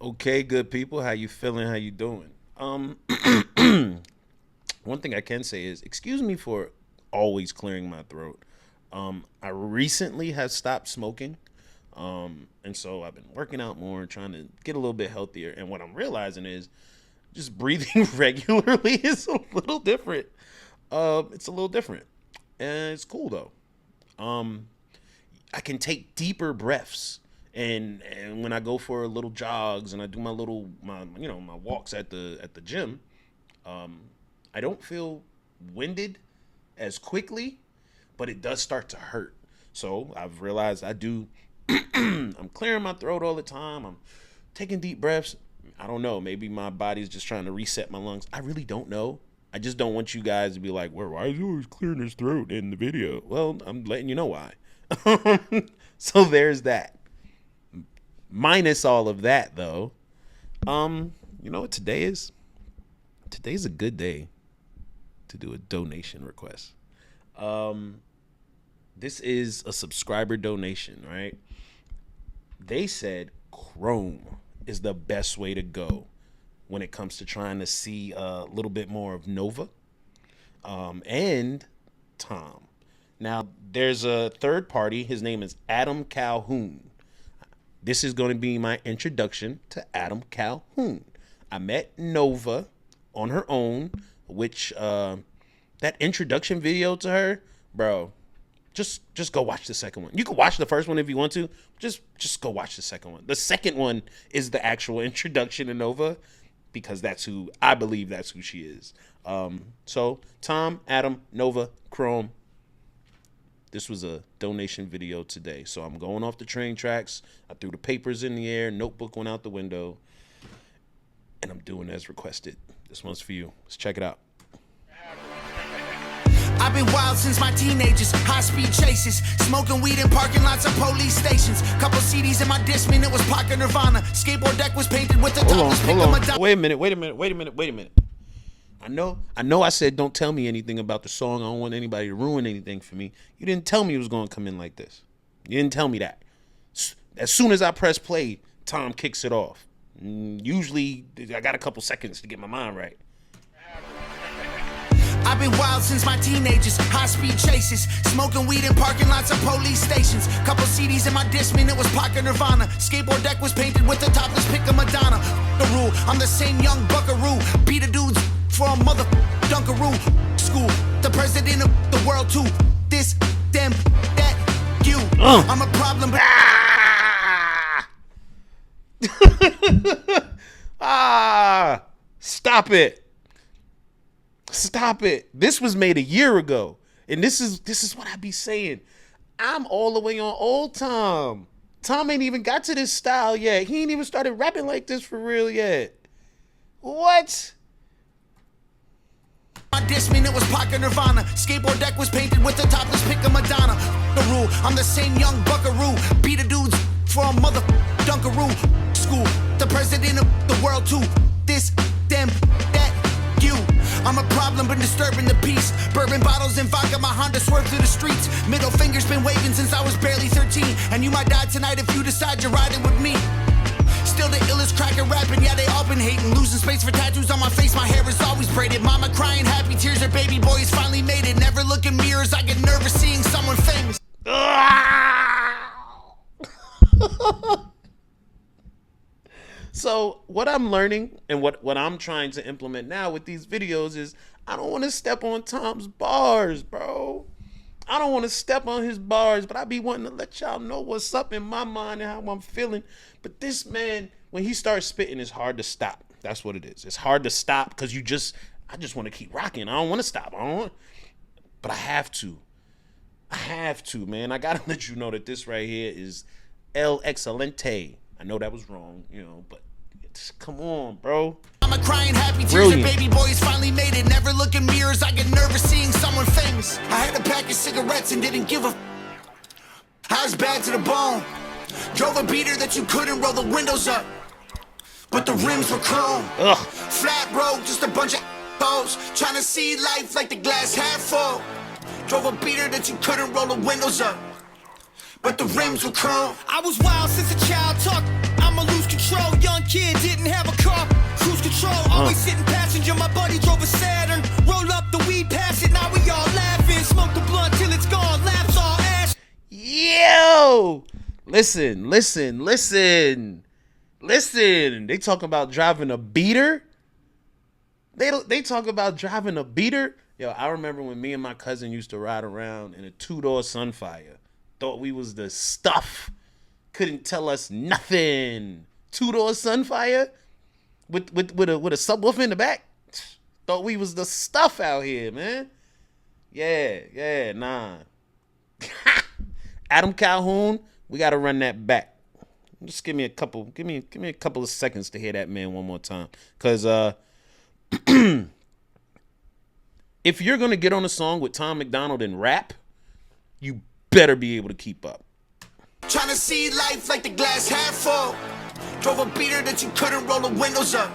Okay, good people. How you feeling? How you doing? One thing I can say is, excuse me for always clearing my throat. I recently have stopped smoking, and so I've been working out more and trying to get a little bit healthier. And what I'm realizing is, just breathing regularly is a little different. It's a little different, and it's cool though. Um, I can take deeper breaths. And when I go for little jogs and I do my walks at the gym, I don't feel winded as quickly, but it does start to hurt. So I've realized I do. I'm clearing my throat all the time. I'm taking deep breaths. I don't know. Maybe my body's just trying to reset my lungs. I really don't know. I just don't want you guys to be like, "Well, why is he always clearing his throat in the video?" Well, I'm letting you know why. So there's that. Minus all of that, though, you know what today is? Today's a good day to do a donation request. This is a subscriber donation, right? They said Chrome is the best way to go when it comes to trying to see a little bit more of Nova, and Tom. Now, there's a third party. His name is Adam Calhoun. This is going to be my introduction to Adam Calhoun. I met Nova on her own, which that introduction video to her, bro, just go watch the second one. You can watch the first one if you want to. Just go watch the second one. The second one is the actual introduction to Nova, because that's who I believe that's who she is. So Tom, Adam, Nova, Chrome. This was a donation video today. So I'm going off the train tracks. I threw the papers in the air. Notebook went out the window. And I'm doing as requested. This one's for you. Let's check it out. I've been wild since my teenagers, high-speed chases, smoking weed in parking lots of police stations. Couple CDs in my Discman, it was Parker Nirvana. Skateboard deck was painted with the topless pick of Madonna. Wait a minute. I know I said don't tell me anything about the song. I don't want anybody to ruin anything for me. You didn't tell me it was going to come in like this. You didn't tell me that. As soon as I press play, Tom kicks it off. Usually, I got a couple seconds to get my mind right. I've been wild since my teenagers, high-speed chases, smoking weed in parking lots of police stations. Couple CDs in my Discman, it was Parker Nirvana. Skateboard deck was painted with the topless pick of Madonna. The rule, I'm the same young buckaroo. Beat a dudes for a mother dunkaroo. School, the president of the world too. This, them, that, you. I'm a problem, but Stop it. Stop it. This was made a year ago. And this is what I be saying. I'm all the way on old Tom. Tom ain't even got to this style yet. He ain't even started rapping like this for real yet. What? my Discman, it was Parker Nirvana. Skateboard deck was painted with the topless pick of Madonna. The rule, I'm the same young buckaroo. Beat a dudes for a mother dunkaroo. School, the president of the world too. This, them, that, you. I'm a problem, but disturbing the peace. Bourbon bottles and vodka, my Honda swerved through the streets. Middle finger's been waving since I was barely 13. And you might die tonight if you decide you're riding with me. Still the illest cracker rapping, yeah, they all been hating. Losing space for tattoos on my face, my hair is always braided. Mama crying, happy tears, her baby boy has finally made it. Never look in mirrors, I get nervous seeing someone famous. So what I'm learning and what I'm trying to implement now with these videos is I don't want to step on Tom's bars, bro. I don't want to step on his bars, but I be wanting to let y'all know what's up in my mind and how I'm feeling. But this man, when he starts spitting, it's hard to stop. That's what it is. It's hard to stop because I just want to keep rocking. I don't want to stop. But I have to. Man. I gotta let you know that this right here is El Excelente. I know that was wrong, but come on, bro. I'm a crying happy tears, her baby boy has finally made it. Never look in mirrors, I get nervous seeing someone famous. I had a pack of cigarettes and didn't give a I was bad to the bone. Drove a beater that you couldn't roll the windows up, but the rims were chrome. Flat road, just a bunch of hoes trying to see life like the glass half full. Drove a beater that you couldn't roll the windows up, but the rims were chrome. I was wild since a child, talk, I'ma lose control, yo. young kid, didn't have a car. Cruise control, always sitting passenger. My buddy drove a Saturn. Roll up the weed, pass it, now we all laughing. Smoke the blunt till it's gone, laps all ash. Yo! Listen. They talk about driving a beater. They talk about driving a beater. Yo, I remember when me and my cousin used to ride around in a 2-door Sunfire. Thought we was the stuff. Couldn't tell us nothing. 2-door Sunfire with a subwoofer in the back. Thought we was the stuff out here, man. Yeah, nah. Adam Calhoun, we gotta run that back. Just give me a couple of seconds to hear that man one more time. Cause if you're gonna get on a song with Tom MacDonald and rap, you better be able to keep up. Trying to see life like the glass half full. Drove a beater that you couldn't roll the windows up,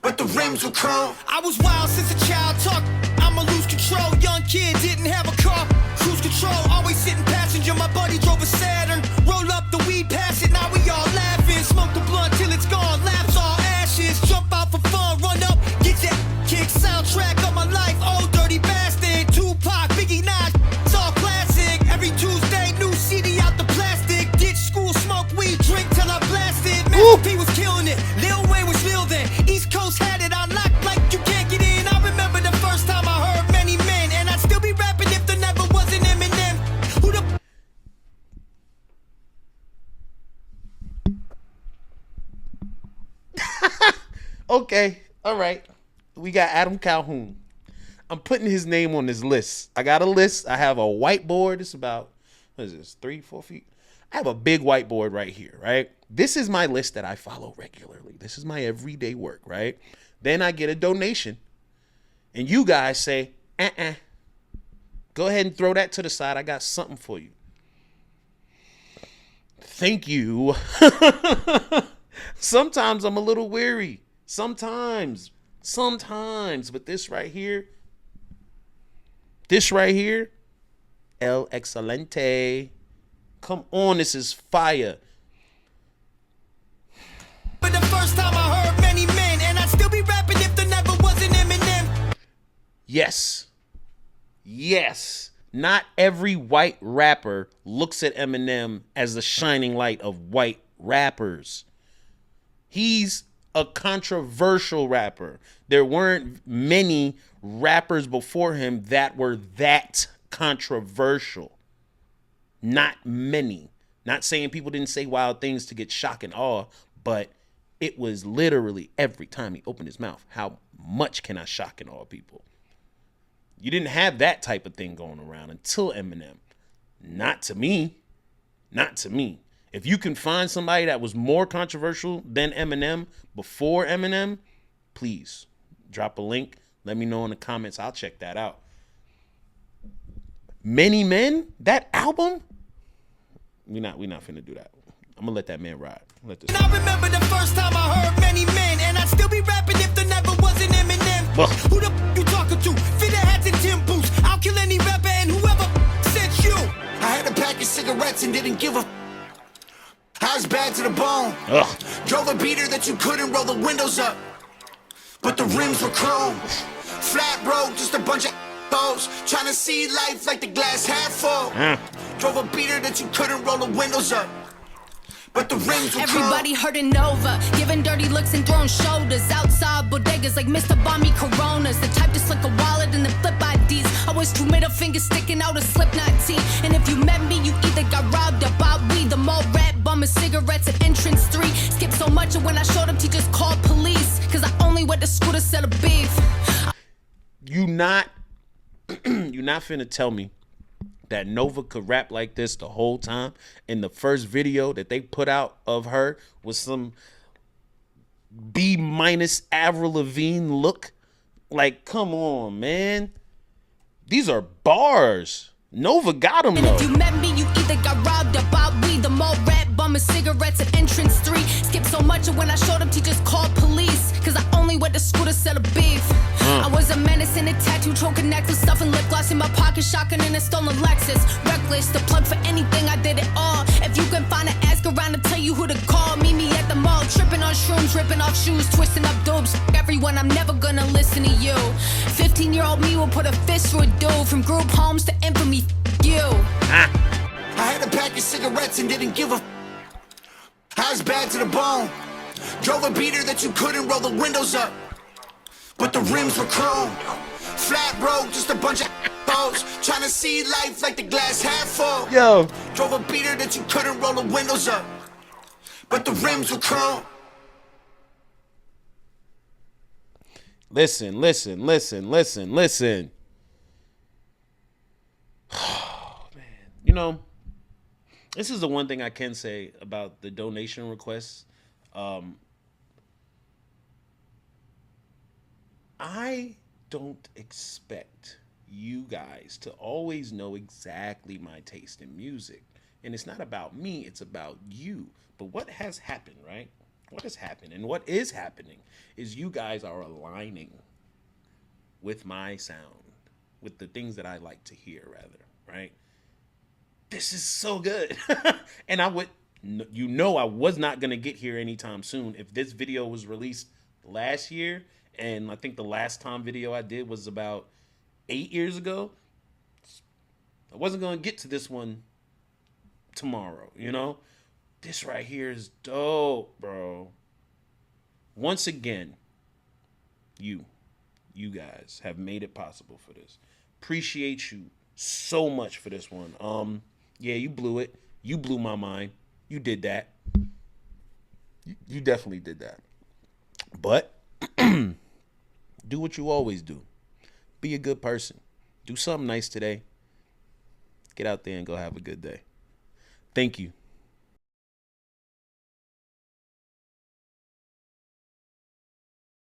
but the rims were chrome. I was wild since a child, talk, I'ma lose control. Young kid, didn't have a car. Cruise control, always sitting passenger. My buddy drove a Saturn. Roll up the weed, pass it, now we all laughing. Smoke the blunt till it's gone, laps all ashes. Jump out for fun, run up, get that kick. Soundtrack of my life, old dirty bastard. Tupac, Biggie, Nas, it's all classic. Every Tuesday, new CD out the plastic. Ditch school, smoke weed, drink till I blasted. Master P was killing it, Lil Wayne was real then. East Coast had it unlocked like you can't get in. I remember the first time I heard Many Men, and I'd still be rapping if there never was an Eminem. Who the Okay, all right. We got Adam Calhoun. I'm putting his name on this list. I got a list. I have a whiteboard. It's about, what is this, 3-4 feet? I have a big whiteboard right here, right? This is my list that I follow regularly. This is my everyday work, right? Then I get a donation. And you guys say, go ahead and throw that to the side. I got something for you. Thank you. Sometimes I'm a little weary. Sometimes. But this right here, El Excelente. Come on, this is fire. But the first time I heard Many Men, and I'd still be rapping if there never was an Eminem. Yes. Not every white rapper looks at Eminem as the shining light of white rappers. He's a controversial rapper. There weren't many rappers before him that were that controversial. Not many. Not saying people didn't say wild things to get shock and awe, but it was literally every time he opened his mouth, how much can I shock and awe people? You didn't have that type of thing going around until Eminem. Not to me. If you can find somebody that was more controversial than Eminem before Eminem, please drop a link. Let me know in the comments. I'll check that out. Many Men, that album, we're not finna do that. I'm gonna let that man ride. I remember the first time I heard Many Men, and I'd still be rapping if there never was an Eminem. Well, who the you talking to? Fit a hats and Tim boots. I'll kill any rapper and whoever sent you. I had a pack of cigarettes and didn't give a. I was bad to the bone. Ugh. Drove a beater that you couldn't roll the windows up, but the rims were chrome. Flat road, just a bunch of those trying to see life like the glass half full. Drove a beater that you couldn't roll the windows up, but the rims were Everybody hurting Nova, giving dirty looks and throwing shoulders. Outside bodegas like Mr. Bomby Coronas. The type to slick a wallet and then flip IDs. Always 2 middle fingers sticking out a Slipknot tee. And if you met me, you either got robbed or bought weed. The mall rat bumming cigarettes at entrance 3. Skipped so much and when I showed up, teachers called police. Cause I only went to school to sell a beef. You not finna tell me that Nova could rap like this the whole time, and the first video that they put out of her was some B- Avril Lavigne look. Like, come on, man. These are bars. Nova got them, though. And if you met me, you either got robbed or bought weed. The mall rat bumming cigarettes at entrance 3. Skipped so much and when I showed up, teachers called police. Cause I only went to school to sell a beef. I was a menace in a tattoo, choking necklace, stuffing lip gloss in my pocket, shotgun in a stolen Lexus. Reckless, the plug for anything, I did it all. If you can find an ask around to tell you who to call, meet me at the mall, tripping on shrooms, ripping off shoes, twisting up dopes. Everyone, I'm never gonna listen to you. 15-year-old me will put a fist through a dude. From group homes to infamy, you. I had a pack of cigarettes and didn't give a I was bad to the bone. Drove a beater that you couldn't roll the windows up, but the rims were chrome. Flat broke, just a bunch of hoes trying to see life like the glass half full. Yo. Drove a beater that you couldn't roll the windows up, but the rims were chrome. Listen. Oh, man. You know, this is the one thing I can say about the donation requests. I don't expect you guys to always know exactly my taste in music. And it's not about me, it's about you. But what has happened, right? What has happened and what is happening is you guys are aligning with my sound, with the things that I like to hear, rather, right? This is so good. And I would, I was not going to get here anytime soon. If this video was released last year, and I think the last time video I did was about 8 years ago, I wasn't going to get to this one tomorrow, you know? This right here is dope, bro. Once again, you guys have made it possible for this. Appreciate you so much for this one. Yeah, you blew it. You blew my mind. You did that. You definitely did that. But do what you always do. Be a good person. Do something nice today. Get out there and go have a good day. Thank you.